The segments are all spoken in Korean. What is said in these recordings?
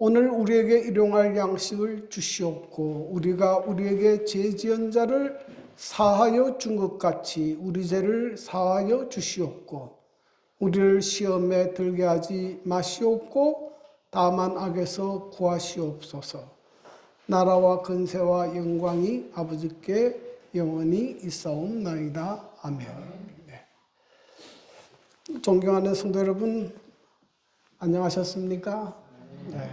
오늘 우리에게 일용할 양식을 주시옵고 우리가 우리에게 죄 지은 자를 사하여 준 것 같이 우리 죄를 사하여 주시옵고 우리를 시험에 들게 하지 마시옵고 다만 악에서 구하시옵소서. 나라와 근세와 영광이 아버지께 영원히 있사옵나이다. 아멘. 네. 존경하는 성도 여러분, 안녕하셨습니까? 네.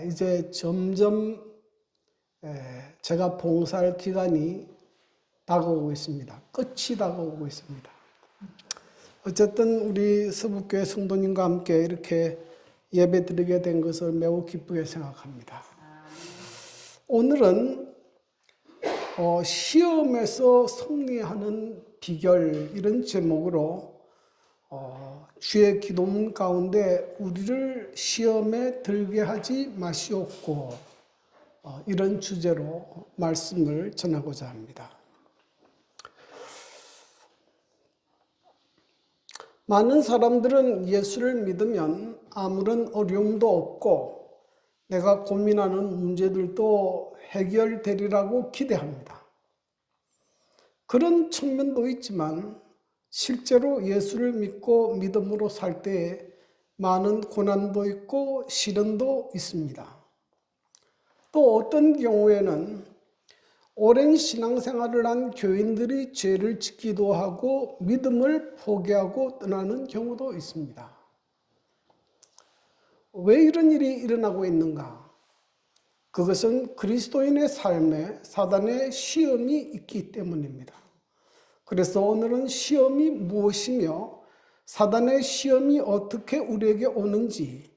이제 점점 제가 봉사할 기간이 다가오고 있습니다. 끝이 다가오고 있습니다. 어쨌든 우리 서북교회 성도님과 함께 이렇게 예배 드리게 된 것을 매우 기쁘게 생각합니다. 오늘은 시험에서 승리하는 비결, 이런 제목으로 주의 기도문 가운데 우리를 시험에 들게 하지 마시옵고 이런 주제로 말씀을 전하고자 합니다. 많은 사람들은 예수를 믿으면 아무런 어려움도 없고 내가 고민하는 문제들도 해결되리라고 기대합니다. 그런 측면도 있지만 실제로 예수를 믿고 믿음으로 살 때에 많은 고난도 있고 시련도 있습니다. 또 어떤 경우에는 오랜 신앙생활을 한 교인들이 죄를 짓기도 하고 믿음을 포기하고 떠나는 경우도 있습니다. 왜 이런 일이 일어나고 있는가? 그것은 그리스도인의 삶에 사단의 시험이 있기 때문입니다. 그래서 오늘은 시험이 무엇이며 사단의 시험이 어떻게 우리에게 오는지,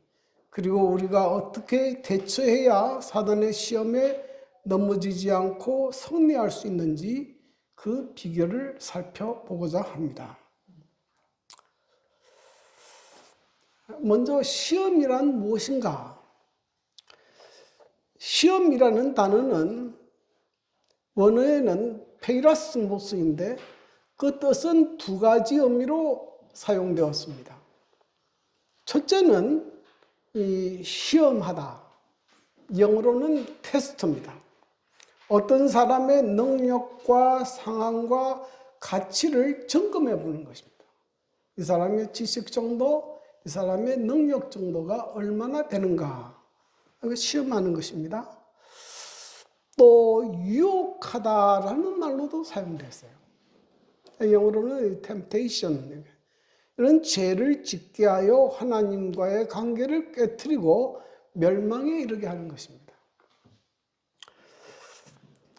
그리고 우리가 어떻게 대처해야 사단의 시험에 넘어지지 않고 승리할 수 있는지 그 비결을 살펴보고자 합니다. 먼저 시험이란 무엇인가? 시험이라는 단어는 원어에는 페이라스모스인데 그 뜻은 두 가지 의미로 사용되었습니다. 첫째는 시험하다. 영어로는 테스트입니다. 어떤 사람의 능력과 상황과 가치를 점검해 보는 것입니다. 이 사람의 지식 정도, 이 사람의 능력 정도가 얼마나 되는가, 시험하는 것입니다. 또 유혹하다라는 말로도 사용됐어요. 영어로는 temptation, 이런 죄를 짓게 하여 하나님과의 관계를 깨트리고 멸망에 이르게 하는 것입니다.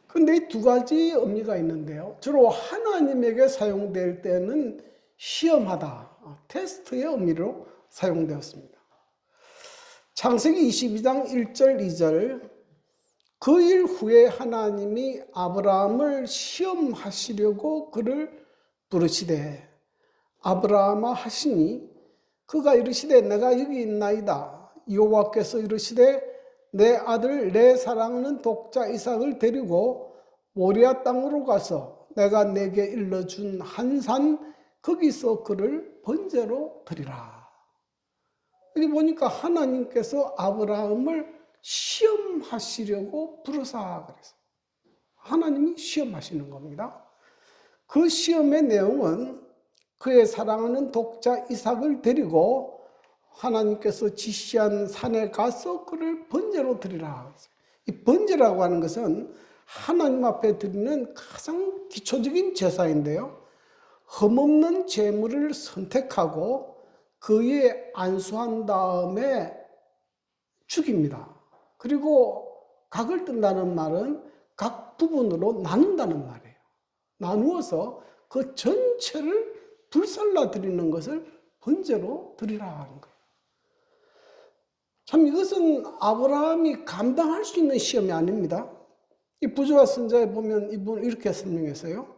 그런데 이 두 가지 의미가 있는데요. 주로 하나님에게 사용될 때는 시험하다, 테스트의 의미로 사용되었습니다. 창세기 22장 1절 2절, 그 일 후에 하나님이 아브라함을 시험하시려고 그를 부르시되 아브라함아 하시니 그가 이르시되 내가 여기 있나이다. 여호와께서 이르시되 내 아들 내 사랑하는 독자 이삭을 데리고 모리아 땅으로 가서 내가 내게 일러준 한 산 거기서 그를 번제로 드리라. 여기 보니까 하나님께서 아브라함을 시험하시려고 부르사 그랬어요. 하나님이 시험하시는 겁니다. 그 시험의 내용은 그의 사랑하는 독자 이삭을 데리고 하나님께서 지시한 산에 가서 그를 번제로 드리라. 이 번제라고 하는 것은 하나님 앞에 드리는 가장 기초적인 제사인데요. 흠없는 제물을 선택하고 그에 안수한 다음에 죽입니다. 그리고 각을 뜬다는 말은 각 부분으로 나눈다는 말이에요. 나누어서 그 전체를 불살라 드리는 것을 번제로 드리라 하는 거예요. 참 이것은 아브라함이 감당할 수 있는 시험이 아닙니다. 이 부조와 선자에 보면 이분 이렇게 설명했어요.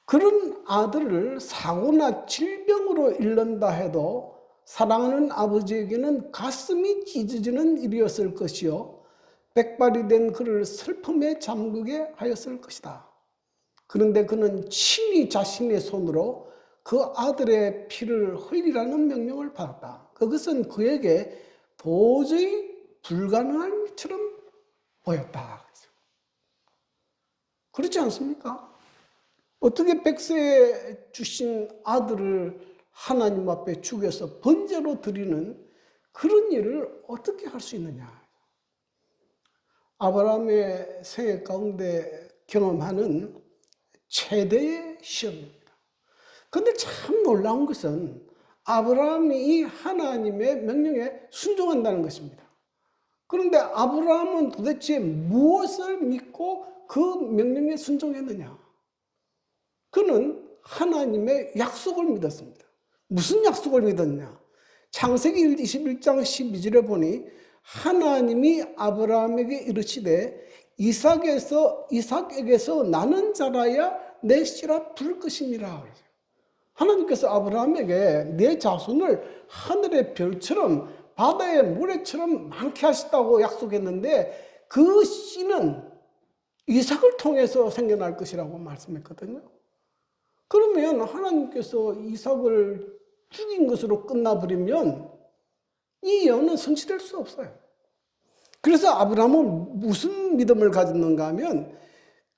그런 아들을 사고나 질병으로 잃는다 해도 사랑하는 아버지에게는 가슴이 찢어지는 일이었을 것이요 백발이 된 그를 슬픔에 잠그게 하였을 것이다. 그런데 그는 친히 자신의 손으로 그 아들의 피를 흘리라는 명령을 받았다. 그것은 그에게 도저히 불가능한 일처럼 보였다. 그렇지 않습니까? 어떻게 백세에 주신 아들을 하나님 앞에 죽여서 번제로 드리는 그런 일을 어떻게 할 수 있느냐? 아브라함의 생애 가운데 경험하는 최대의 시험입니다. 그런데 참 놀라운 것은 아브라함이 이 하나님의 명령에 순종한다는 것입니다. 그런데 아브라함은 도대체 무엇을 믿고 그 명령에 순종했느냐? 그는 하나님의 약속을 믿었습니다. 무슨 약속을 믿었냐? 창세기 21장 12절에 보니 하나님이 아브라함에게 이르시되 이삭에게서 나는 자라야 내 씨라 부를 것이니라. 하나님께서 아브라함에게 내 자손을 하늘의 별처럼 바다의 모래처럼 많게 하시다고 약속했는데 그 씨는 이삭을 통해서 생겨날 것이라고 말씀했거든요. 그러면 하나님께서 이삭을 죽인 것으로 끝나버리면 이 예언은 성취될 수 없어요. 그래서 아브라함은 무슨 믿음을 가졌는가 하면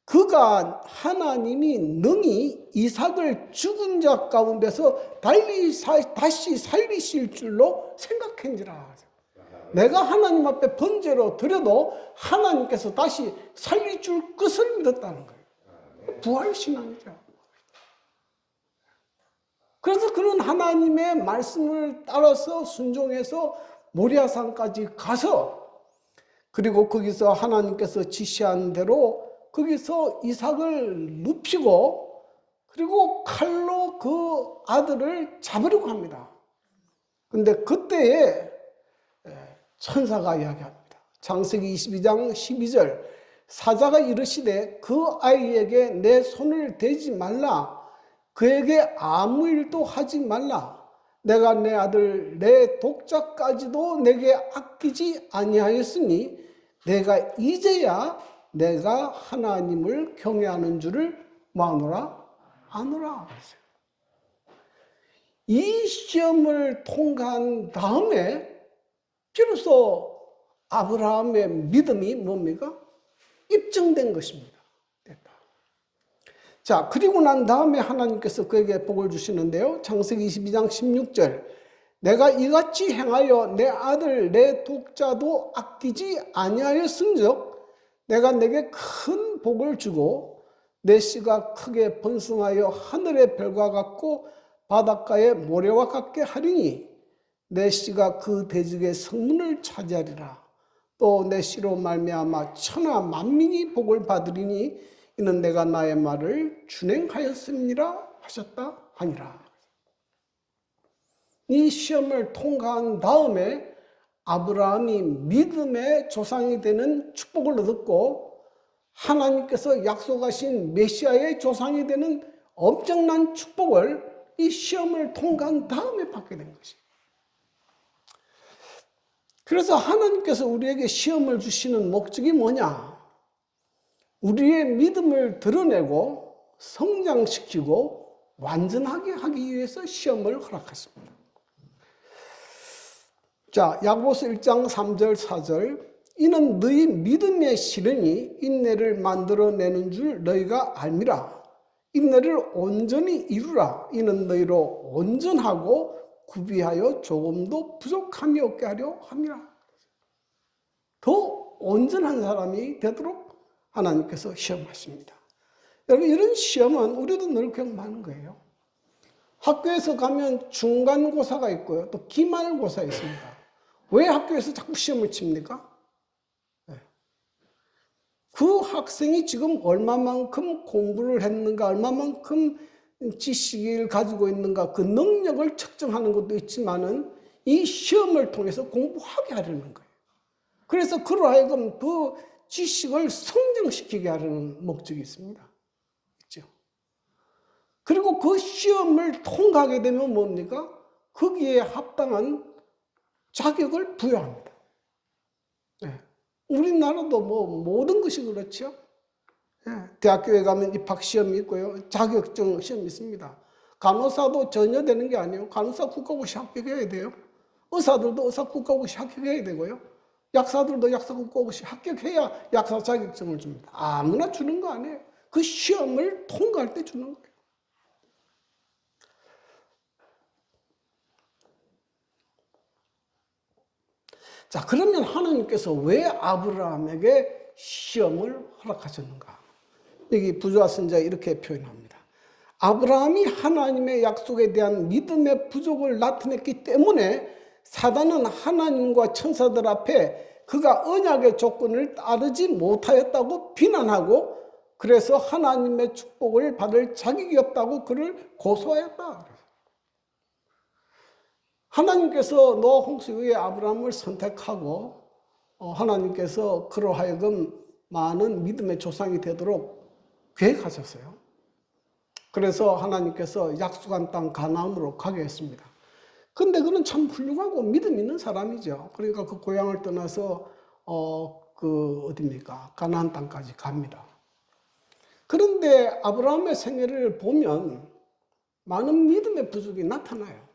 그가 하나님이 능히 이삭을 죽은 자 가운데서 다시 살리실 줄로 생각한지라. 내가 하나님 앞에 번제로 드려도 하나님께서 다시 살려줄 것을 믿었다는 거예요. 부활신앙이죠. 그래서 그는 하나님의 말씀을 따라서 순종해서 모리아산까지 가서 그리고 거기서 하나님께서 지시한 대로 거기서 이삭을 눕히고 그리고 칼로 그 아들을 잡으려고 합니다. 근데 그때에 천사가 이야기합니다. 창세기 22장 12절 사자가 이르시되 그 아이에게 내 손을 대지 말라 그에게 아무 일도 하지 말라 내가 내 아들 내 독자까지도 내게 아끼지 아니하였으니 내가 이제야 내가 하나님을 경외하는 줄을 마노라 아노라. 이 시험을 통과한 다음에 비로소 아브라함의 믿음이 뭡니까? 입증된 것입니다. 됐다. 자, 그리고 난 다음에 하나님께서 그에게 복을 주시는데요. 창세기 22장 16절 내가 이같이 행하여 내 아들 내 독자도 아끼지 아니하였은즉 내가 내게 큰 복을 주고 내 씨가 크게 번성하여 하늘의 별과 같고 바닷가의 모래와 같게 하리니 내 씨가 그 대적의 성문을 차지하리라. 또 내 씨로 말미암아 천하 만민이 복을 받으리니 이는 내가 나의 말을 준행하였음이라 하셨다 하니라. 이 시험을 통과한 다음에 아브라함이 믿음의 조상이 되는 축복을 얻었고 하나님께서 약속하신 메시아의 조상이 되는 엄청난 축복을 이 시험을 통과한 다음에 받게 된 것입니다. 그래서 하나님께서 우리에게 시험을 주시는 목적이 뭐냐? 우리의 믿음을 드러내고 성장시키고 완전하게 하기 위해서 시험을 허락하십니다. 자, 야고보서 1장 3절 4절 이는 너희 믿음의 실현이 인내를 만들어내는 줄 너희가 알미라. 인내를 온전히 이루라. 이는 너희로 온전하고 구비하여 조금도 부족함이 없게 하려 함이라. 더 온전한 사람이 되도록 하나님께서 시험하십니다. 여러분 이런 시험은 우리도 늘 경험하는 거예요. 학교에서 가면 중간고사가 있고요. 또 기말고사 있습니다. 왜 학교에서 자꾸 시험을 칩니까? 그 학생이 지금 얼마만큼 공부를 했는가, 얼마만큼 지식을 가지고 있는가, 그 능력을 측정하는 것도 있지만은 이 시험을 통해서 공부하게 하려는 거예요. 그래서 그로 하여금 그 지식을 성장시키게 하려는 목적이 있습니다. 있죠? 그리고 그 시험을 통과하게 되면 뭡니까? 거기에 합당한 자격을 부여합니다. 네. 우리나라도 모든 것이 그렇죠. 네. 대학교에 가면 입학시험이 있고요. 자격증 시험이 있습니다. 간호사도 전혀 되는 게 아니에요. 간호사 국가고시 합격해야 돼요. 의사들도 의사 국가고시 합격해야 되고요. 약사들도 약사 국가고시 합격해야 약사 자격증을 줍니다. 아무나 주는 거 아니에요. 그 시험을 통과할 때 주는 거예요. 자, 그러면 하나님께서 왜 아브라함에게 시험을 허락하셨는가? 여기 부조와 선지자 이렇게 표현합니다. 아브라함이 하나님의 약속에 대한 믿음의 부족을 나타냈기 때문에 사단은 하나님과 천사들 앞에 그가 언약의 조건을 따르지 못하였다고 비난하고, 그래서 하나님의 축복을 받을 자격이 없다고 그를 고소하였다. 하나님께서 노아 홍수 이후에 아브라함을 선택하고 하나님께서 그로 하여금 많은 믿음의 조상이 되도록 계획하셨어요. 그래서 하나님께서 약속한 땅 가나안으로 가게 했습니다. 근데 그는 참 훌륭하고 믿음 있는 사람이죠. 그러니까 그 고향을 떠나서 어디입니까? 가나안 땅까지 갑니다. 그런데 아브라함의 생애를 보면 많은 믿음의 부족이 나타나요.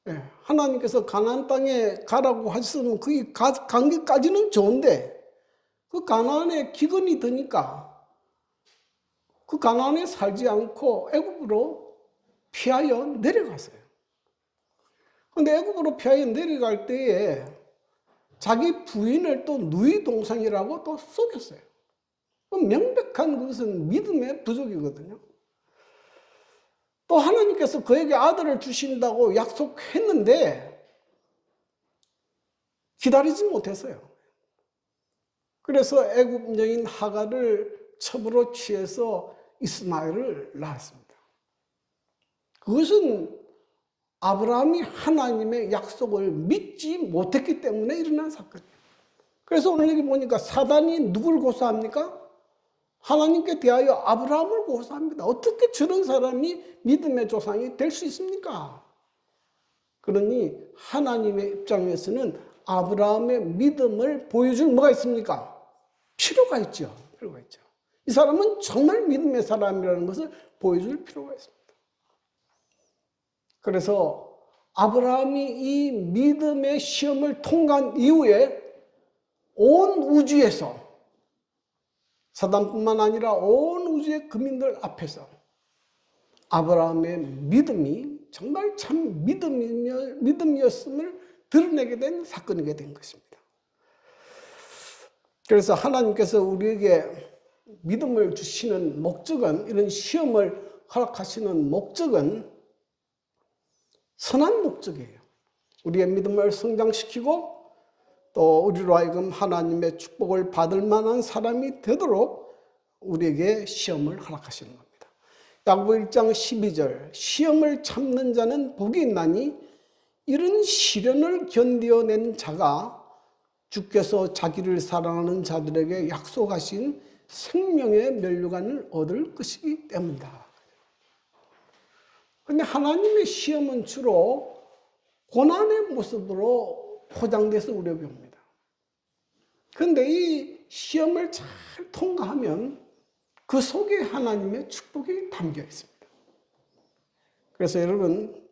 예, 하나님께서 가나안 땅에 가라고 하셨으면 거기 간 게까지는 좋은데 그 가나안에 기근이 드니까 그 가나안에 살지 않고 애굽으로 피하여 내려갔어요. 그런데 애굽으로 피하여 내려갈 때에 자기 부인을 또 누이 동생이라고 또 속였어요. 명백한 그것은 믿음의 부족이거든요. 또 하나님께서 그에게 아들을 주신다고 약속했는데 기다리지 못했어요. 그래서 애굽 여인 하갈을 첩으로 취해서 이스마엘을 낳았습니다. 그것은 아브라함이 하나님의 약속을 믿지 못했기 때문에 일어난 사건이에요. 그래서 오늘 여기 보니까 사단이 누굴 고소합니까? 하나님께 대하여 아브라함을 고소합니다. 어떻게 저런 사람이 믿음의 조상이 될 수 있습니까? 그러니 하나님의 입장에서는 아브라함의 믿음을 보여줄 뭐가 있습니까? 필요가 있죠. 필요가 있죠. 이 사람은 정말 믿음의 사람이라는 것을 보여줄 필요가 있습니다. 그래서 아브라함이 이 믿음의 시험을 통과한 이후에 온 우주에서, 사단뿐만 아니라 온 우주의 국민들 앞에서 아브라함의 믿음이 정말 참 믿음이었음을 드러내게 된 사건이게 된 것입니다. 그래서 하나님께서 우리에게 믿음을 주시는 목적은, 이런 시험을 허락하시는 목적은 선한 목적이에요. 우리의 믿음을 성장시키고 또 우리로 하여금 하나님의 축복을 받을 만한 사람이 되도록 우리에게 시험을 허락하시는 겁니다. 야고보 1장 12절, 시험을 참는 자는 복이 있나니 이런 시련을 견뎌낸 자가 주께서 자기를 사랑하는 자들에게 약속하신 생명의 면류관을 얻을 것이기 때문이다. 그런데 하나님의 시험은 주로 고난의 모습으로 포장돼서 우리에게 옵니다. 그런데 이 시험을 잘 통과하면 그 속에 하나님의 축복이 담겨 있습니다. 그래서 여러분,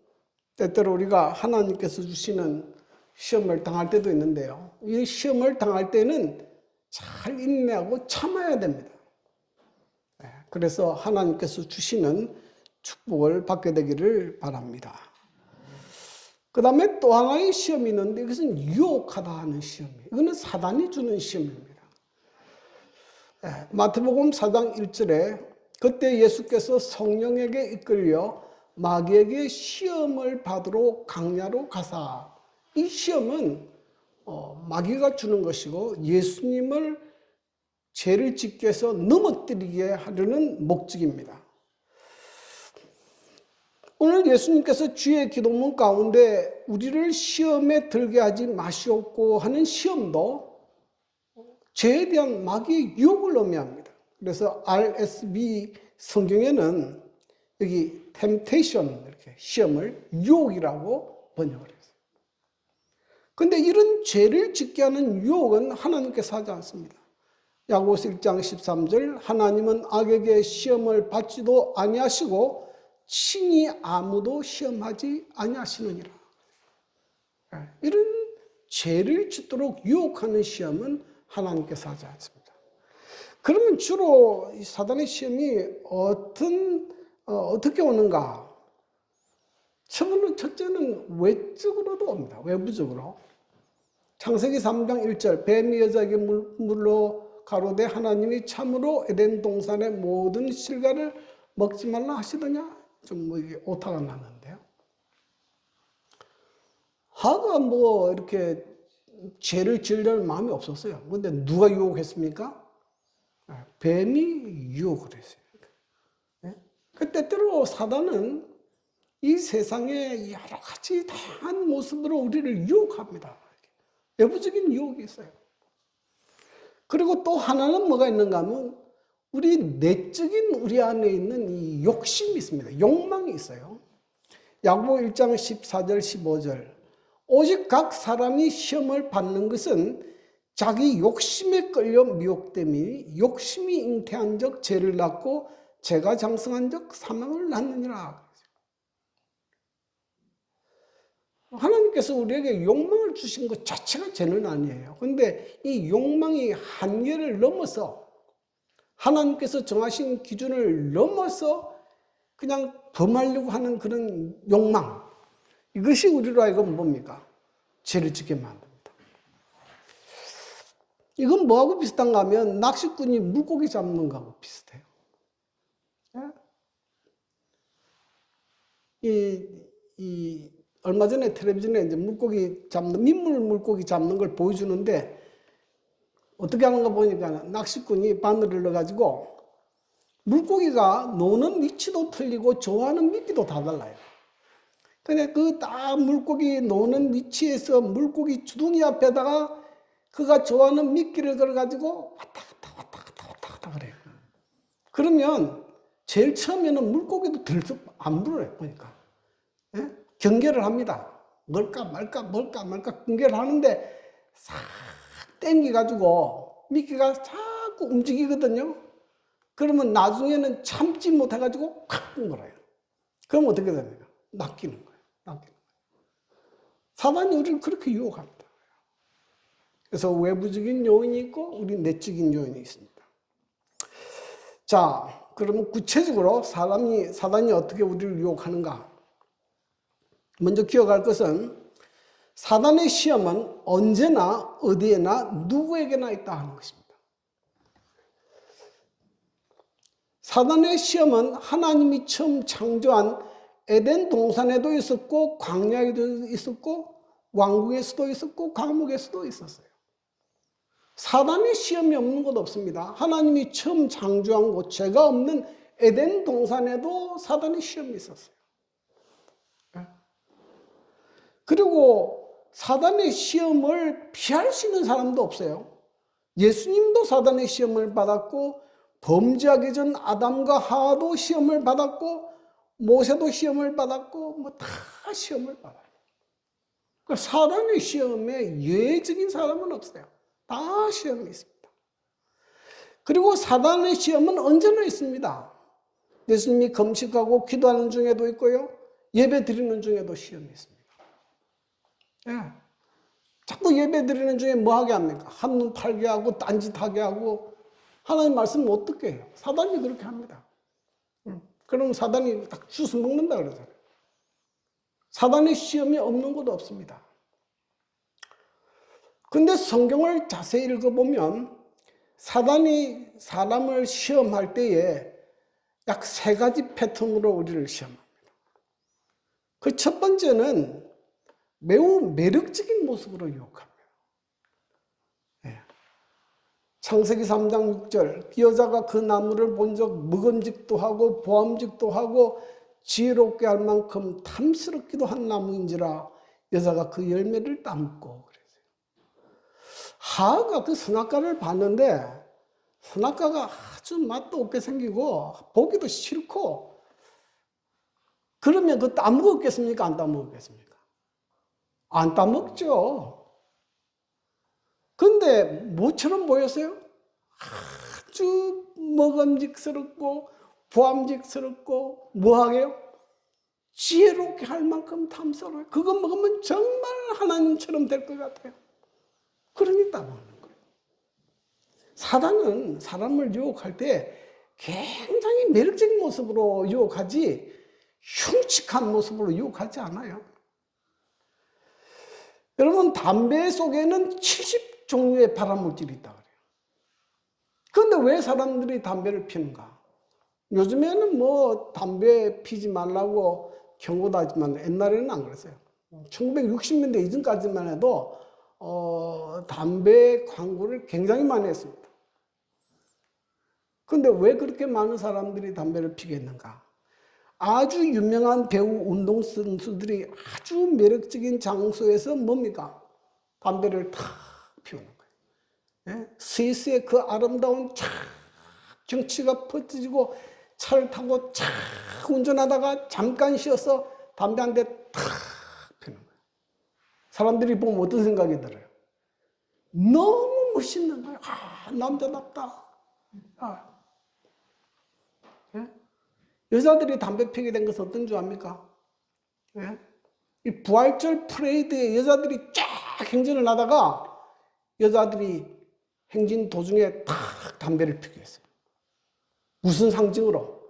때때로 우리가 하나님께서 주시는 시험을 당할 때도 있는데요. 이 시험을 당할 때는 잘 인내하고 참아야 됩니다. 그래서 하나님께서 주시는 축복을 받게 되기를 바랍니다. 그 다음에 또 하나의 시험이 있는데 이것은 유혹하다 하는 시험이에요. 이거는 사단이 주는 시험입니다. 마태복음 4장 1절에 그때 예수께서 성령에게 이끌려 마귀에게 시험을 받으러 강야로 가사, 이 시험은 마귀가 주는 것이고 예수님을 죄를 짓게 해서 넘어뜨리게 하려는 목적입니다. 오늘 예수님께서 주의 기도문 가운데 우리를 시험에 들게 하지 마시옵고 하는 시험도 죄에 대한 마귀의 유혹을 의미합니다. 그래서 RSV 성경에는 여기 temptation, 이렇게 시험을 유혹이라고 번역을 했어요. 그런데 이런 죄를 짓게 하는 유혹은 하나님께서 하지 않습니다. 야고보서 1장 13절, 하나님은 악에게 시험을 받지도 아니하시고 친히 아무도 시험하지 아니하시느니라. 이런 죄를 짓도록 유혹하는 시험은 하나님께서 하지 않습니다. 그러면 주로 이 사단의 시험이 어떻게 오는가? 첫째는 외적으로도 옵니다. 외부적으로. 창세기 3장 1절 뱀이 여자에게 물로 가로되 하나님이 참으로 에덴 동산의 모든 실과를 먹지 말라 하시더냐? 좀 이게 오타가 났는데요. 하가 이렇게 죄를 지으려는 마음이 없었어요. 근데 누가 유혹했습니까? 뱀이 유혹을 했어요. 그 때때로 사단은 이 세상에 여러 가지 다양한 모습으로 우리를 유혹합니다. 외부적인 유혹이 있어요. 그리고 또 하나는 뭐가 있는가 하면 우리 내적인 우리 안에 있는 이 욕심이 있습니다. 욕망이 있어요. 야고보 1장 14절 15절 오직 각 사람이 시험을 받는 것은 자기 욕심에 끌려 미혹됨이 욕심이 잉태한 적 죄를 낳고 죄가 장성한 적 사망을 낳느니라. 하나님께서 우리에게 욕망을 주신 것 자체가 죄는 아니에요. 그런데 이 욕망이 한계를 넘어서 하나님께서 정하신 기준을 넘어서 그냥 범하려고 하는 그런 욕망, 이것이 우리로 하여금 뭡니까? 죄를 짓게 만듭니다. 이건 뭐하고 비슷한가 하면 낚시꾼이 물고기 잡는 거하고 비슷해요. 얼마 전에 텔레비전에 이제 민물 물고기 잡는 걸 보여주는데 어떻게 하는가 보니까 낚시꾼이 바늘을 넣어가지고 물고기가 노는 위치도 틀리고 좋아하는 미끼도 다 달라요. 근데 그 딱 물고기 노는 위치에서 물고기 주둥이 앞에다가 그가 좋아하는 미끼를 걸어가지고 왔다 갔다 그래요. 그러면 제일 처음에는 물고기도 들썩 안 물어요, 보니까. 예? 경계를 합니다. 뭘까 말까 경계를 하는데 싹 땡겨가지고 미끼가 자꾸 움직이거든요. 그러면 나중에는 참지 못해가지고 콱 물어요. 그럼 어떻게 됩니까? 낚이는 거예요. 사단이 우리를 그렇게 유혹합니다. 그래서 외부적인 요인이 있고 우리 내적인 요인이 있습니다. 자, 그러면 구체적으로 사단이 어떻게 우리를 유혹하는가? 먼저 기억할 것은 사단의 시험은 언제나 어디에나 누구에게나 있다 하는 것입니다. 사단의 시험은 하나님이 처음 창조한 에덴 동산에도 있었고 광야에도 있었고 왕궁에서도 있었고 감옥에서도 있었어요. 사단의 시험이 없는 곳 없습니다. 하나님이 처음 창조한 곳, 죄가 없는 에덴 동산에도 사단의 시험이 있었어요. 그리고 사단의 시험을 피할 수 있는 사람도 없어요. 예수님도 사단의 시험을 받았고 범죄하기 전 아담과 하와도 시험을 받았고 모세도 시험을 받았고 다 시험을 받아요. 그러니까 사단의 시험에 예외적인 사람은 없어요. 다 시험이 있습니다. 그리고 사단의 시험은 언제나 있습니다. 예수님이 금식하고 기도하는 중에도 있고요. 예배 드리는 중에도 시험이 있습니다. 예. 자꾸 예배 드리는 중에 뭐 하게 합니까? 한눈 팔게 하고 딴짓하게 하고 하나님 말씀 못 듣게 해요. 사단이 그렇게 합니다. 그럼 사단이 딱 주워 먹는다 그러잖아요. 사단의 시험이 없는 곳 없습니다. 근데 성경을 자세히 읽어보면 사단이 사람을 시험할 때에 약 3가지 패턴으로 우리를 시험합니다. 그 첫 번째는 매우 매력적인 모습으로 유혹합니다. 창세기 3장 6절 그 여자가 그 나무를 본 적 먹음직도 하고 보암직도 하고 지혜롭게 할 만큼 탐스럽기도 한 나무인지라 여자가 그 열매를 따먹고 그랬어요. 하하가 그 선악과를 봤는데 선악과가 아주 맛도 없게 생기고 보기도 싫고 그러면 그 따먹었겠습니까? 안 따먹었겠습니까? 안 따먹죠. 근데 뭐처럼 보였어요? 아주 먹음직스럽고 보암직스럽고 뭐하게요? 지혜롭게 할 만큼 탐스러워요. 그거 먹으면 정말 하나님처럼 될 것 같아요. 그러니 따먹는 거예요. 사단은 사람을 유혹할 때 굉장히 매력적인 모습으로 유혹하지 흉측한 모습으로 유혹하지 않아요. 여러분, 담배 속에는 70종류의 발암물질이 있다 그래요. 그런데 왜 사람들이 담배를 피는가? 요즘에는 뭐 담배 피지 말라고 경고도 하지만 옛날에는 안 그랬어요. 1960년대 이전까지만 해도 담배 광고를 굉장히 많이 했습니다. 그런데 왜 그렇게 많은 사람들이 담배를 피겠는가? 아주 유명한 배우 운동선수들이 아주 매력적인 장소에서 뭡니까? 담배를 탁 피우는 거예요. 예? 스위스의 그 아름다운 촥 경치가 펼쳐지고 차를 타고 촥 운전하다가 잠깐 쉬어서 담배 한 대 탁 피우는 거예요. 사람들이 보면 어떤 생각이 들어요? 너무 멋있는 거예요. 아, 남자답다. 아. 예? 여자들이 담배 피게 된 것은 어떤 줄 압니까? 예? 이 부활절 프레이드에 여자들이 쫙 행진을 하다가 여자들이 행진 도중에 탁 담배를 피게 했어요. 무슨 상징으로?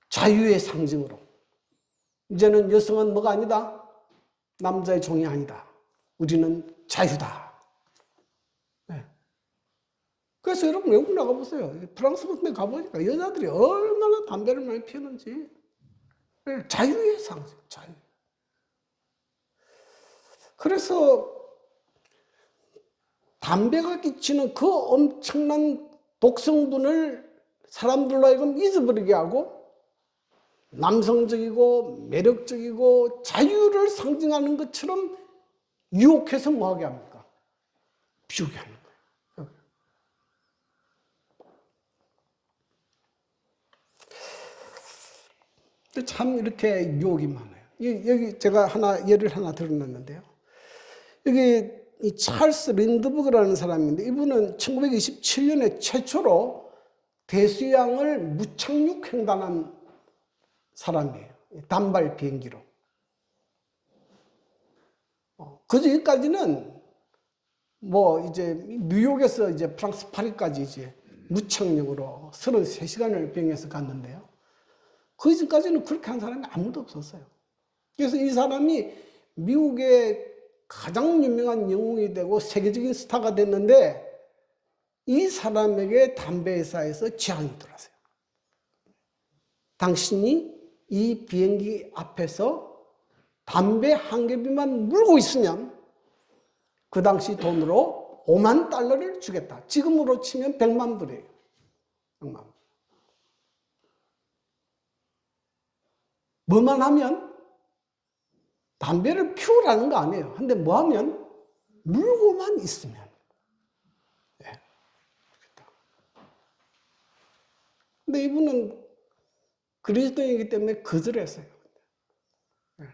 자유의 상징으로. 이제는 여성은 뭐가 아니다? 남자의 종이 아니다. 우리는 자유다. 네. 그래서 여러분 외국 나가보세요. 프랑스 같은 데 가보니까 여자들이 얼마나 담배를 많이 피우는지. 네. 자유의 상징, 자유. 그래서 담배가 끼치는 그 엄청난 독성분을 사람들로 하여금 잊어버리게 하고 남성적이고 매력적이고 자유를 상징하는 것처럼 유혹해서 뭐하게 합니까? 피우게 하는 거예요. 참 이렇게 유혹이 많아요. 여기 제가 예를 하나 들어놨는데요. 여기 이 찰스 린드버그라는 사람인데 이분은 1927년에 최초로 대서양을 무착륙 횡단한 사람이에요. 단발 비행기로. 그 전까지는 뭐 이제 뉴욕에서 이제 프랑스 파리까지 이제 무착륙으로 33시간을 비행해서 갔는데요. 그 전까지는 그렇게 한 사람이 아무도 없었어요. 그래서 이 사람이 미국의 가장 유명한 영웅이 되고 세계적인 스타가 됐는데 이 사람에게 담배 회사에서 제안이 들어왔어요. 당신이 이 비행기 앞에서 담배 한 개비만 물고 있으면 그 당시 돈으로 5만 달러를 주겠다. 지금으로 치면 100만 불이에요. 100만 불. 뭐만 하면 담배를 피우라는 거 아니에요. 근데 뭐 하면 물고만 있으면. 네. 근데 이분은 그리스도인이기 때문에 거절했어요. 네.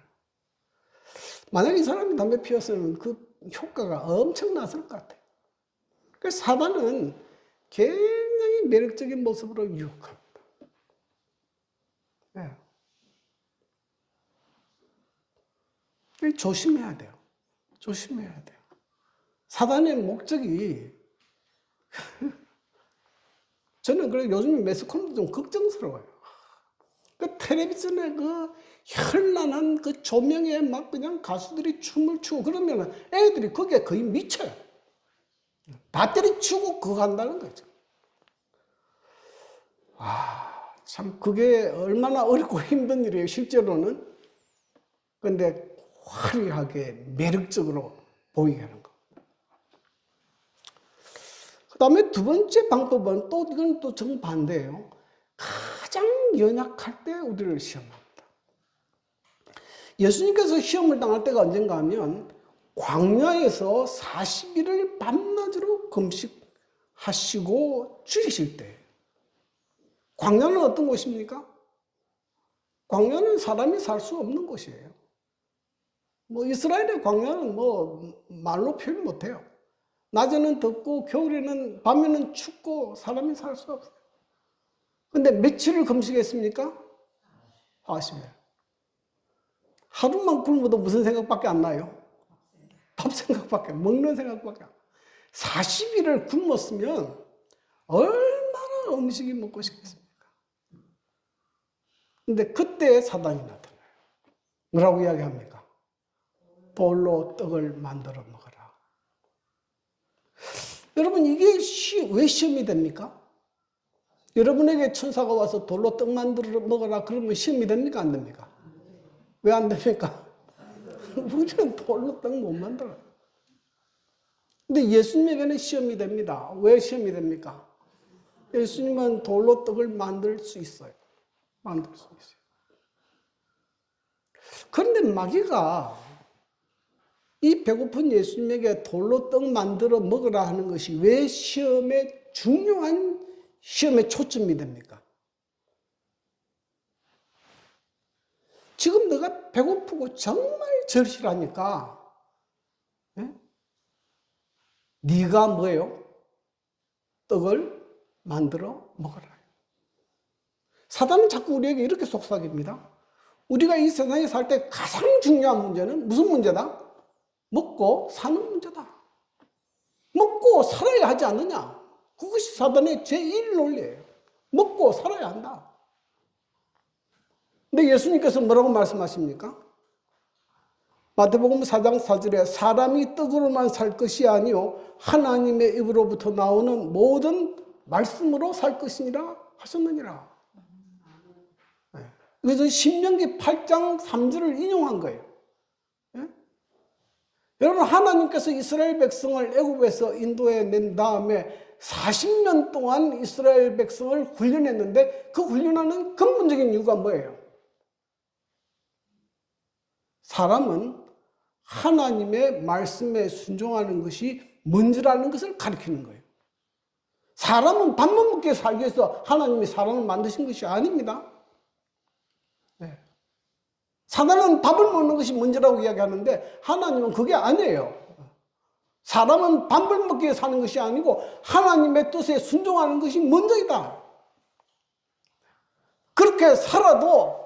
만약에 이 사람이 담배 피웠으면 그 효과가 엄청났을 것 같아요. 그래서 사단은 굉장히 매력적인 모습으로 유혹합니다. 네. 조심해야 돼요. 조심해야 돼요. 사단의 목적이 저는 그래 요즘에 매스컴도 좀 걱정스러워요. 그 텔레비전에 그 현란한 그 조명에 막 그냥 가수들이 춤을 추고 그러면 애들이 거기에 거의 미쳐요. 다 때려치우고 그거 한다는 거죠. 아, 참 그게 얼마나 어렵고 힘든 일이에요, 실제로는. 근데 화려하게 매력적으로 보이게 하는 거. 그 다음에 두 번째 방법은 또 이건 또 정반대예요. 가장 연약할 때 우리를 시험합니다. 예수님께서 시험을 당할 때가 언젠가 하면 광야에서 40일을 밤낮으로 금식하시고 줄이실 때. 광야는 어떤 곳입니까? 광야는 사람이 살 수 없는 곳이에요. 뭐 이스라엘의 광야는 뭐 말로 표현 못해요. 낮에는 덥고 겨울에는 밤에는 춥고 사람이 살 수 없어요. 근데 며칠을 금식했습니까? 40일. 하루만 굶어도 무슨 생각밖에 안 나요? 밥 생각밖에, 먹는 생각밖에 안 나요. 40일을 굶었으면 얼마나 음식이 먹고 싶겠습니까? 근데 그때 사단이 나타나요. 뭐라고 이야기합니까? 돌로 떡을 만들어 먹어라. 여러분, 이게 왜 시험이 됩니까? 여러분에게 천사가 와서 돌로 떡 만들어 먹어라 그러면 시험이 됩니까? 안 됩니까? 왜 안 됩니까? 우리는 돌로 떡 못 만들어요. 근데 예수님에게는 시험이 됩니다. 왜 시험이 됩니까? 예수님은 돌로 떡을 만들 수 있어요. 만들 수 있어요. 그런데 마귀가 이 배고픈 예수님에게 돌로 떡 만들어 먹으라 하는 것이 왜 시험의 중요한 시험의 초점이 됩니까? 지금 내가 배고프고 정말 절실하니까 네가 뭐예요? 떡을 만들어 먹어라. 사단은 자꾸 우리에게 이렇게 속삭입니다. 우리가 이 세상에 살 때 가장 중요한 문제는 무슨 문제다? 먹고 사는 문제다. 먹고 살아야 하지 않느냐? 그것이 사단의 제1 논리예요. 먹고 살아야 한다. 근데 예수님께서 뭐라고 말씀하십니까? 마태복음 4장 4절에 사람이 떡으로만 살 것이 아니요 하나님의 입으로부터 나오는 모든 말씀으로 살 것이니라 하셨느니라. 그래서 신명기 8장 3절을 인용한 거예요. 예? 여러분, 하나님께서 이스라엘 백성을 애굽에서 인도해 낸 다음에 40년 동안 이스라엘 백성을 훈련했는데 그 훈련하는 근본적인 이유가 뭐예요? 사람은 하나님의 말씀에 순종하는 것이 뭔지라는 것을 가르치는 거예요. 사람은 밥만 먹게 살기 위해서 하나님이 사람을 만드신 것이 아닙니다. 네. 사단은 밥을 먹는 것이 문제라고 이야기하는데 하나님은 그게 아니에요. 사람은 밥을 먹기 위해 사는 것이 아니고 하나님의 뜻에 순종하는 것이 먼저이다. 그렇게 살아도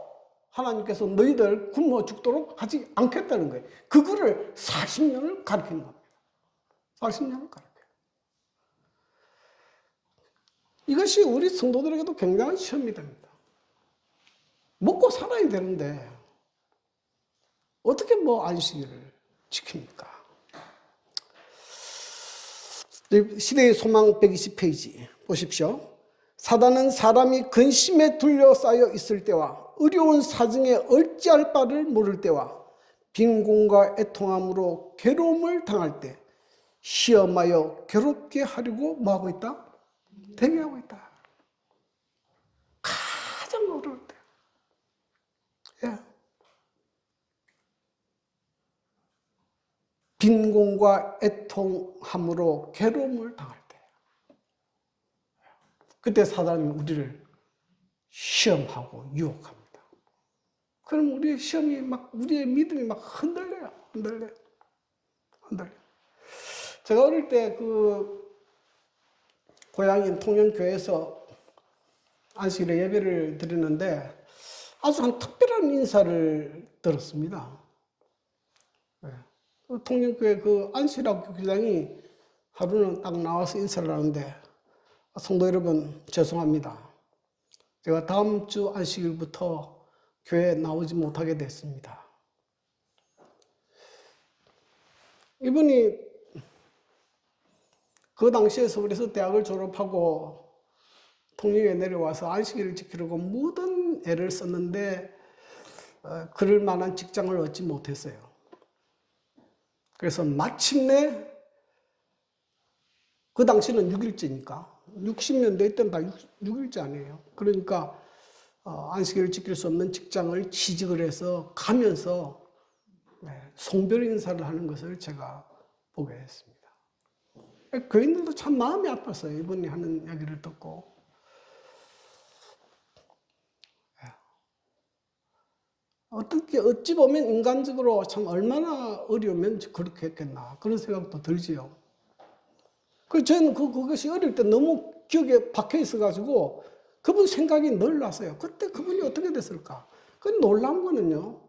하나님께서 너희들 굶어 죽도록 하지 않겠다는 거예요. 그거를 40년을 가르치는 겁니다. 40년을 가르쳐요. 이것이 우리 성도들에게도 굉장한 시험이 됩니다. 먹고 살아야 되는데 어떻게 안식일을 지킵니까? 시대의 소망 120페이지 보십시오. 사단은 사람이 근심에 둘러싸여 있을 때와 어려운 사정에 어찌할 바를 모를 때와 빈곤과 애통함으로 괴로움을 당할 때 시험하여 괴롭게 하려고 뭐하고 있다? 대기하고 있다. 가장 어려울 때. 예. 빈곤과 애통함으로 괴로움을 당할 때. 그때 사단은 우리를 시험하고 유혹합니다. 그럼 우리의 시험이 우리의 믿음이 흔들려요. 흔들려요. 제가 어릴 때 고향인 통영교회에서 안식일에 예배를 드리는데 아주 한 특별한 인사를 들었습니다. 네. 통영교회 안식일학교 교장이 하루는 딱 나와서 인사를 하는데 성도 여러분 죄송합니다. 제가 다음 주 안식일부터 교회에 나오지 못하게 됐습니다. 이분이 그 당시에 서울에서 대학을 졸업하고 통영에 내려와서 안식일을 지키려고 모든 애를 썼는데 그럴 만한 직장을 얻지 못했어요. 그래서 마침내 그 당시는 6일제니까 60년대 때는 다 6일제 아니에요. 그러니까 안식일을 지킬 수 없는 직장을 취직을 해서 가면서 송별 인사를 하는 것을 제가 보게 했습니다. 교인들도 참 마음이 아팠어요. 이분이 하는 이야기를 듣고. 어찌 보면 인간적으로 참 얼마나 어려우면 그렇게 했겠나. 그런 생각도 들지요. 저는 그것이 어릴 때 너무 기억에 박혀 있어가지고 그분 생각이 늘 났어요. 그때 그분이 어떻게 됐을까? 그 놀라운 거는요.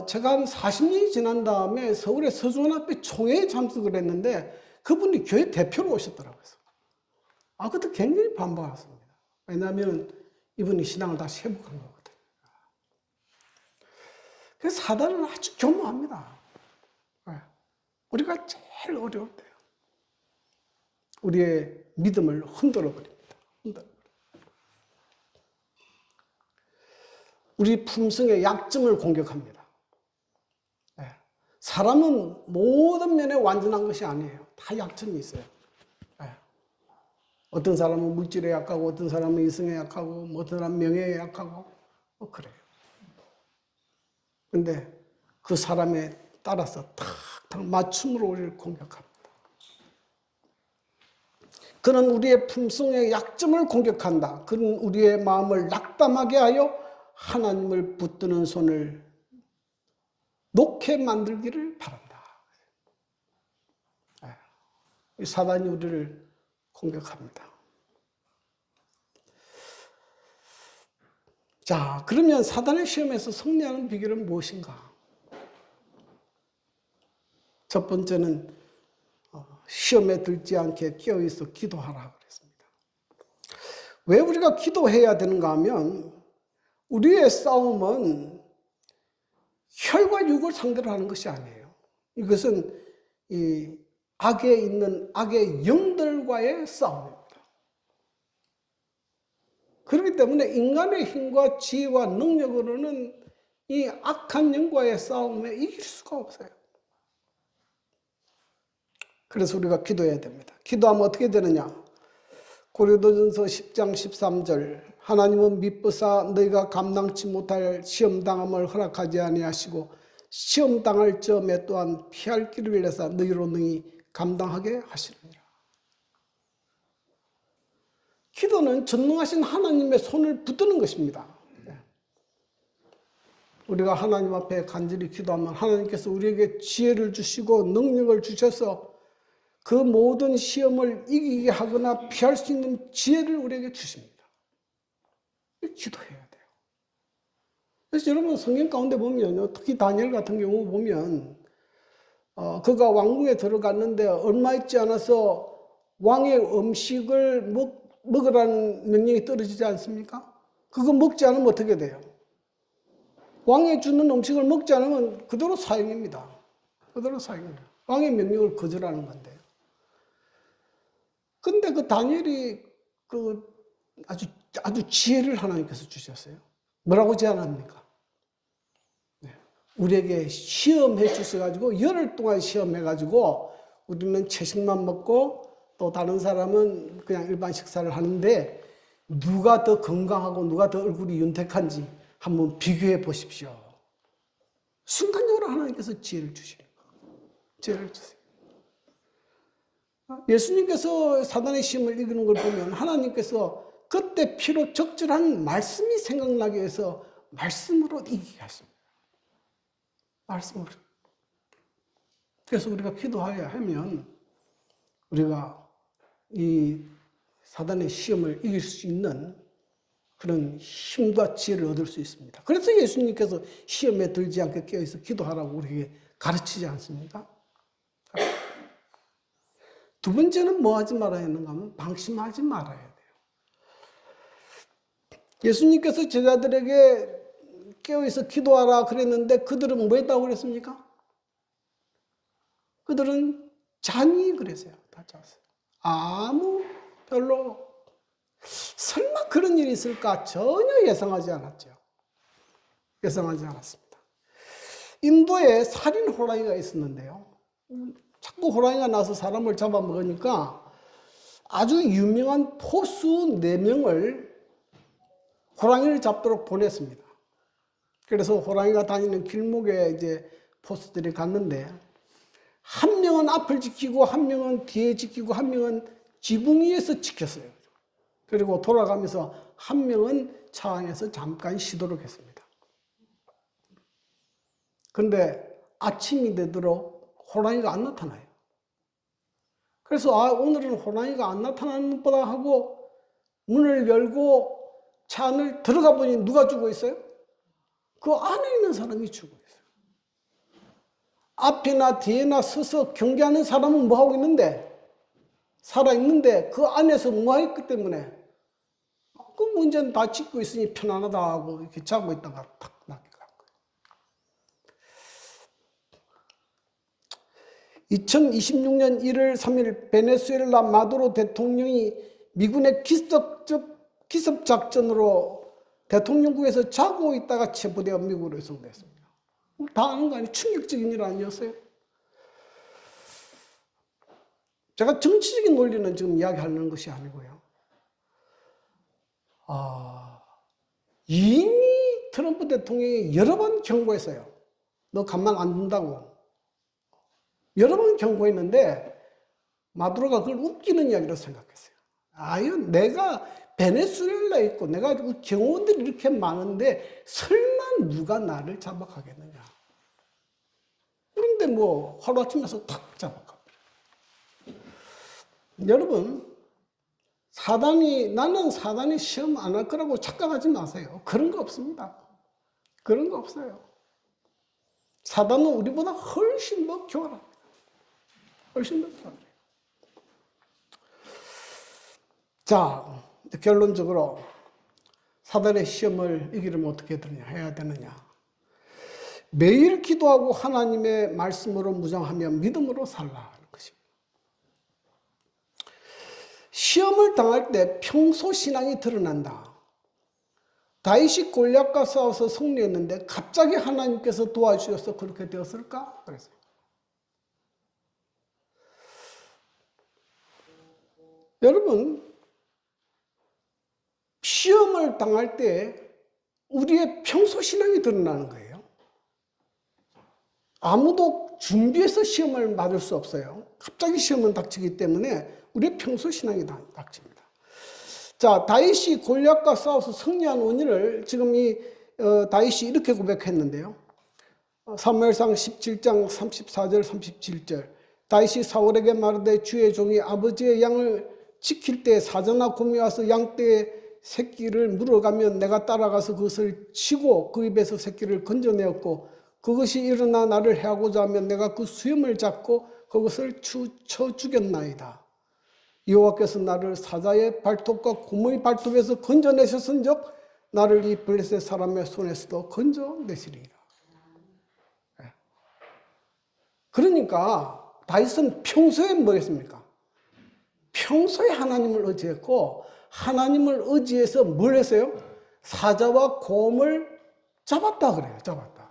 제가 한 40년이 지난 다음에 서울의 서주원학교 총회에 참석을 했는데 그분이 교회 대표로 오셨더라고요. 그때 굉장히 반가웠습니다. 왜냐하면 이분이 신앙을 다시 회복한 거거든요. 그래서 사단은 아주 교묘합니다. 우리가 제일 어려울 때요. 우리의 믿음을 흔들어 버립니다. 우리 품성의 약점을 공격합니다. 사람은 모든 면에 완전한 것이 아니에요. 다 약점이 있어요. 어떤 사람은 물질에 약하고, 어떤 사람은 이성에 약하고, 어떤 사람은 명예에 약하고, 그래요. 근데 그 사람에 따라서 탁탁 맞춤으로 우리를 공격합니다. 그는 우리의 품성의 약점을 공격한다. 그는 우리의 마음을 낙담하게 하여 하나님을 붙드는 손을 놓게 만들기를 바란다. 이 사단이 우리를 공격합니다. 자, 그러면 사단의 시험에서 승리하는 비결은 무엇인가? 첫 번째는 시험에 들지 않게 깨어있어 기도하라 그랬습니다. 왜 우리가 기도해야 되는가 하면 우리의 싸움은 혈과 육을 상대로 하는 것이 아니에요. 이것은 이 악에 있는 악의 영들과의 싸움입니다. 그렇기 때문에 인간의 힘과 지혜와 능력으로는 이 악한 영과의 싸움에 이길 수가 없어요. 그래서 우리가 기도해야 됩니다. 기도하면 어떻게 되느냐? 고린도전서 10장 13절 하나님은 미쁘사 너희가 감당치 못할 시험당함을 허락하지 아니하시고 시험당할 점에 또한 피할 길을 내사 너희로 능히 감당하게 하시느니라. 기도는 전능하신 하나님의 손을 붙드는 것입니다. 우리가 하나님 앞에 간절히 기도하면 하나님께서 우리에게 지혜를 주시고 능력을 주셔서 그 모든 시험을 이기게 하거나 피할 수 있는 지혜를 우리에게 주십니다. 기도해야 돼요. 그래서 여러분 성경 가운데 보면 특히 다니엘 같은 경우 보면 그가 왕궁에 들어갔는데 얼마 있지 않아서 왕의 음식을 먹으라는 명령이 떨어지지 않습니까? 그거 먹지 않으면 어떻게 돼요? 왕이 주는 음식을 먹지 않으면 그대로 사형입니다. 그대로 사형입니다. 왕의 명령을 거절하는 건데요. 근데 그 다니엘이 아주 지혜를 하나님께서 주셨어요. 뭐라고 제안합니까? 우리에게 시험해 주셔가지고 열흘 동안 시험해가지고 우리는 채식만 먹고 또 다른 사람은 그냥 일반 식사를 하는데 누가 더 건강하고 누가 더 얼굴이 윤택한지 한번 비교해 보십시오. 순간적으로 하나님께서 지혜를 주시는 거예요. 지혜를 주세요. 예수님께서 사단의 시험을 이기는 걸 보면 하나님께서 그때 피로 적절한 말씀이 생각나게 해서 말씀으로 이기게 하십니다. 말씀으로. 그래서 우리가 기도해야 하면 우리가 이 사단의 시험을 이길 수 있는 그런 힘과 지혜를 얻을 수 있습니다. 그래서 예수님께서 시험에 들지 않게 깨어있어 기도하라고 우리에게 가르치지 않습니까? 두 번째는 뭐 하지 말아야 하는가 하면 방심하지 말아야 돼요. 예수님께서 제자들에게 깨어있어 기도하라 그랬는데 그들은 뭐 했다고 그랬습니까? 그들은 잔이 그랬어요. 다 잤어요. 별로 설마 그런 일이 있을까 전혀 예상하지 않았죠. 예상하지 않았습니다. 인도에 살인 호랑이가 있었는데요. 자꾸 호랑이가 나서 사람을 잡아먹으니까 아주 유명한 포수 4명을 호랑이를 잡도록 보냈습니다. 그래서 호랑이가 다니는 길목에 이제 포수들이 갔는데 한 명은 앞을 지키고 한 명은 뒤에 지키고 한 명은 지붕 위에서 지켰어요. 그리고 돌아가면서 한 명은 차 안에서 잠깐 쉬도록 했습니다. 근데 아침이 되도록 호랑이가 안 나타나요. 그래서 오늘은 호랑이가 안 나타나는 것보다 하고 문을 열고 차 안을 들어가 보니 누가 죽어 있어요? 그 안에 있는 사람이 죽어 있어요. 앞이나 뒤에나 서서 경계하는 사람은 뭐 하고 있는데? 살아있는데 그 안에서 뭐 했기 때문에 그 문제는 다 짓고 있으니 편안하다 하고 이렇게 자고 있다가 탁 낫게 간 거예요. 2026년 1월 3일 베네수엘라 마두로 대통령이 미군의 기습작전으로 대통령국에서 자고 있다가 체포되어 미국으로 이송됐습니다. 다 아는 거 아니에요? 충격적인 일 아니었어요? 제가 정치적인 논리는 지금 이야기하는 것이 아니고요. 이미 트럼프 대통령이 여러 번 경고했어요. 너 가만 안 둔다고. 여러 번 경고했는데 마두로가 그걸 웃기는 이야기로 생각했어요. 아유, 내가 베네수엘라에 있고 내가 경호원들이 이렇게 많은데 설마 누가 나를 잡아가겠느냐. 그런데 뭐 하루아침에서 탁 잡아가. 여러분, 나는 사단이 시험 안 할 거라고 착각하지 마세요. 그런 거 없습니다. 그런 거 없어요. 사단은 우리보다 훨씬 더 교활합니다. 훨씬 더 교활해요. 자, 결론적으로 사단의 시험을 이기려면 어떻게 해야 되느냐. 매일 기도하고 하나님의 말씀으로 무장하며 믿음으로 살라. 시험을 당할 때 평소 신앙이 드러난다. 다윗이 골리앗과 싸워서 승리했는데 갑자기 하나님께서 도와주셔서 그렇게 되었을까? 그랬어요. 여러분, 시험을 당할 때 우리의 평소 신앙이 드러나는 거예요. 아무도 준비해서 시험을 맞을 수 없어요. 갑자기 시험은 닥치기 때문에 우리의 평소 신앙이 닥칩니다. 자, 다윗이 골리앗과 싸워서 승리한 원인을 지금 다윗이 이렇게 고백했는데요. 사무엘상 17장 34절 37절. 다윗이 사울에게 말하되 주의 종이 아버지의 양을 지킬 때 사자나 곰이 와서 양떼의 새끼를 물어가면 내가 따라가서 그것을 치고 그 입에서 새끼를 건져내었고 그것이 일어나 나를 해하고자 하면 내가 그 수염을 잡고 그것을 쳐 죽였나이다. 여호와께서 나를 사자의 발톱과 곰의 발톱에서 건져내셨은즉 나를 이 블레셋 사람의 손에서도 건져내시리라. 그러니까 다윗은 평소에 뭐 했습니까? 평소에 하나님을 의지했고 하나님을 의지해서 뭘 했어요? 사자와 곰을 잡았다 그래요. 잡았다.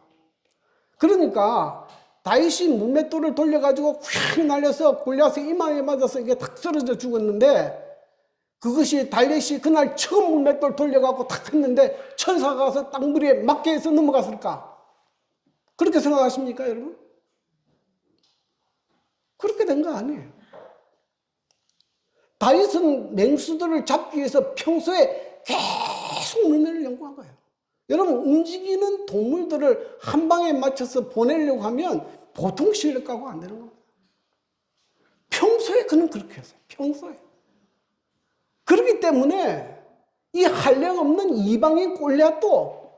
그러니까 다윗이 문맷돌을 돌려가지고 휙 날려서 골리앗의 이마에 맞아서 이게 탁 쓰러져 죽었는데 그것이 다윗이 그날 처음 문맷돌 돌려갖고 탁 했는데 천사가 가서 땅부리에 맞게 해서 넘어갔을까? 그렇게 생각하십니까, 여러분? 그렇게 된 거 아니에요. 다윗은 맹수들을 잡기 위해서 평소에 계속 문매를 연구한 거예요. 여러분, 움직이는 동물들을 한 방에 맞춰서 보내려고 하면 보통 실력하고 안 되는 겁니다. 평소에 그는 그렇게 했어요. 평소에. 그렇기 때문에 이 한량없는 이방인 골리앗도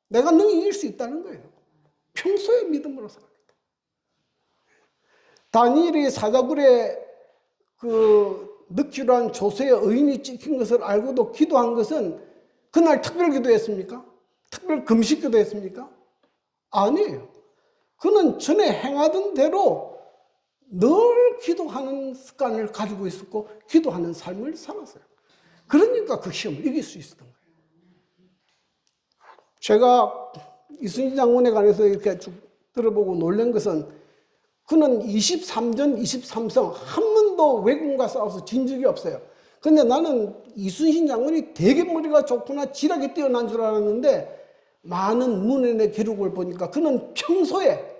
내가 능히 이길 수 있다는 거예요. 평소에 믿음으로 살았다. 다니엘이 사자굴에 넣기로 한 조세의 의인이 찍힌 것을 알고도 기도한 것은 그날 특별 기도했습니까? 특별 금식 기도했습니까? 아니에요. 그는 전에 행하던 대로 늘 기도하는 습관을 가지고 있었고 기도하는 삶을 살았어요. 그러니까 그 시험을 이길 수 있었던 거예요. 제가 이순신 장군에 관해서 이렇게 쭉 들어보고 놀란 것은 그는 23전 23승 한 번도 왜군과 싸워서 진 적이 없어요. 근데 나는 이순신 장군이 되게 머리가 좋구나 지략이 뛰어난 줄 알았는데 많은 문헌의 기록을 보니까 그는 평소에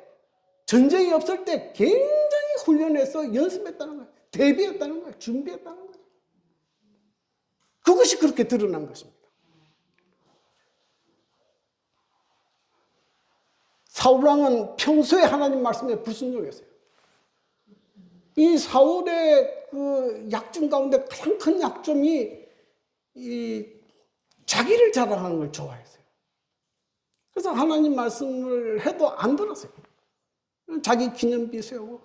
전쟁이 없을 때 굉장히 훈련해서 연습했다는 거예요. 대비했다는 거예요. 준비했다는 거예요. 그것이 그렇게 드러난 것입니다. 사울왕은 평소에 하나님 말씀에 불순종했어요. 이 사울의 그 약점 가운데 가장 큰 약점이 이 자기를 자랑하는 걸 좋아했어요. 그래서 하나님 말씀을 해도 안 들었어요. 자기 기념비 세우고.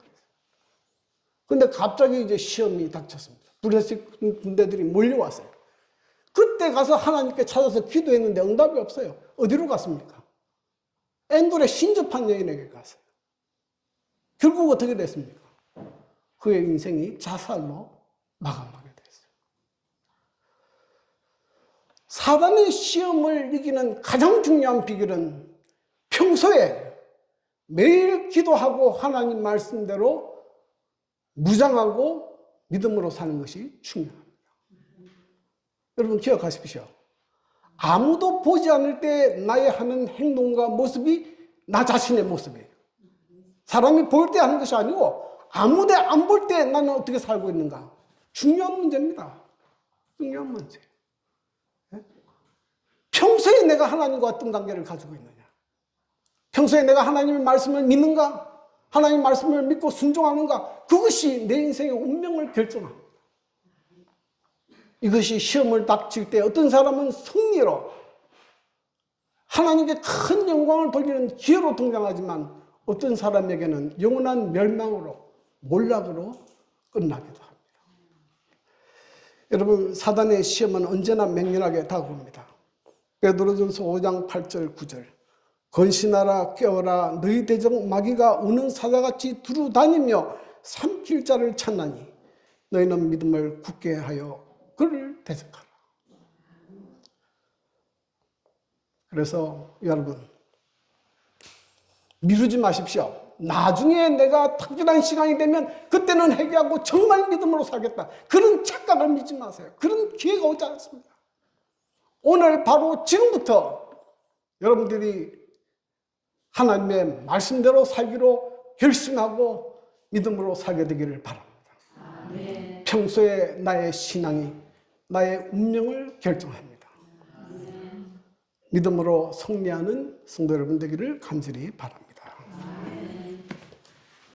근데 갑자기 이제 시험이 닥쳤습니다. 브레식 군대들이 몰려왔어요. 그때 가서 하나님께 찾아서 기도했는데 응답이 없어요. 어디로 갔습니까? 엔돌의 신접한 여인에게 갔어요. 결국 어떻게 됐습니까? 그의 인생이 자살로 마감하게 됐어요. 사단의 시험을 이기는 가장 중요한 비결은 평소에 매일 기도하고 하나님 말씀대로 무장하고 믿음으로 사는 것이 중요합니다. 여러분 기억하십시오. 아무도 보지 않을 때 나의 하는 행동과 모습이 나 자신의 모습이에요. 사람이 볼 때 하는 것이 아니고 아무데 안 볼 때 나는 어떻게 살고 있는가. 중요한 문제입니다. 중요한 문제. 평소에 내가 하나님과 어떤 관계를 가지고 있느냐. 평소에 내가 하나님의 말씀을 믿는가? 하나님의 말씀을 믿고 순종하는가? 그것이 내 인생의 운명을 결정합니다. 이것이 시험을 닥칠 때 어떤 사람은 승리로 하나님께 큰 영광을 돌리는 기회로 등장하지만 어떤 사람에게는 영원한 멸망으로 몰락으로 끝나기도 합니다. 여러분 사단의 시험은 언제나 맹렬하게 다가옵니다. 베드로전서 5장 8절 9절 건신하라 깨어라 너희 대적 마귀가 우는 사자같이 두루 다니며 삼킬 자를 찾나니 너희는 믿음을 굳게 하여 그를 대적하라. 그래서 여러분 미루지 마십시오. 나중에 내가 특별한 시간이 되면 그때는 회개하고 정말 믿음으로 살겠다. 그런 착각을 믿지 마세요. 그런 기회가 오지 않습니다. 오늘 바로 지금부터 여러분들이 하나님의 말씀대로 살기로 결심하고 믿음으로 살게 되기를 바랍니다. 아멘. 평소에 나의 신앙이 나의 운명을 결정합니다. 아멘. 믿음으로 승리하는 성도 여러분 되기를 간절히 바랍니다.